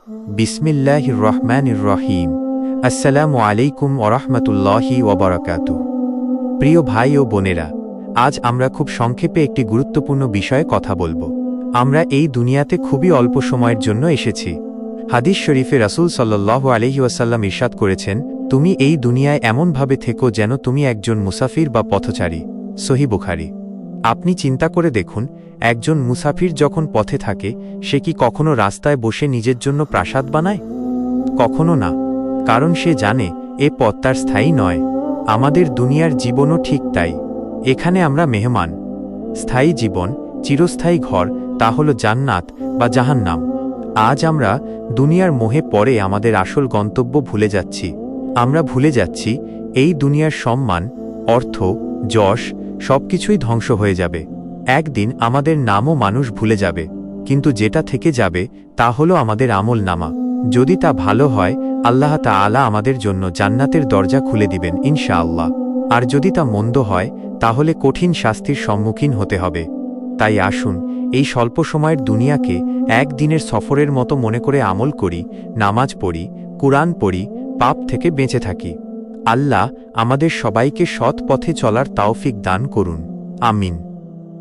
বিসমিল্লাহির রহমানির রহিম। আসসালামু আলাইকুম ওরহমতুল্লাহি ওবরাকাতুহু। প্রিয় ভাই ও বোনেরা, আজ আমরা খুব সংক্ষেপে একটি গুরুত্বপূর্ণ বিষয়ে কথা বলবো। আমরা এই দুনিয়াতে খুবই অল্প সময়ের জন্য এসেছি। হাদিস শরীফে রাসূল সাল্লাল্লাহু আলাইহি ওয়াসাল্লাম ইরশাদ করেছেন, তুমি এই দুনিয়ায় এমনভাবে থেকো যেন তুমি একজন মুসাফির বা পথচারী। সহিহ বুখারী। আপনি চিন্তা করে দেখুন, একজন মুসাফির যখন পথে থাকে, সে কি কখনো রাস্তায় বসে নিজের জন্য প্রাসাদ বানায়? কখনো না, কারণ সে জানে এ পথ তার স্থায়ী নয়। আমাদের দুনিয়ার জীবনও ঠিক তাই। এখানে আমরা মেহমান। স্থায়ী জীবন, চিরস্থায়ী ঘর, তা হল জান্নাত বা জাহান্নাম। আজ আমরা দুনিয়ার মোহে পড়ে আমাদের আসল গন্তব্য ভুলে যাচ্ছি। আমরা ভুলে যাচ্ছি এই দুনিয়ার সম্মান, অর্থ, যশ সবকিছুই ধ্বংস হয়ে যাবে। একদিন আমাদের নামও মানুষ ভুলে যাবে, কিন্তু যেটা থেকে যাবে তা হলো আমাদের আমল নামা। যদি তা ভালো হয়, আল্লাহ তাআলা আমাদের জন্য জান্নাতের দরজা খুলে দিবেন ইনশাআল্লাহ। আর যদি তা মন্দ হয়, তাহলে কঠিন শাস্তির সম্মুখীন হতে হবে। তাই আসুন, এই স্বল্প সময়ের দুনিয়াকে একদিনের সফরের মতো মনে করে আমল করি, নামাজ পড়ি, কুরআন পড়ি, পাপ থেকে বেঁচে থাকি। আল্লাহ আমাদের সবাইকে সৎ পথে চলার তাওফিক দান করুন। আমিন।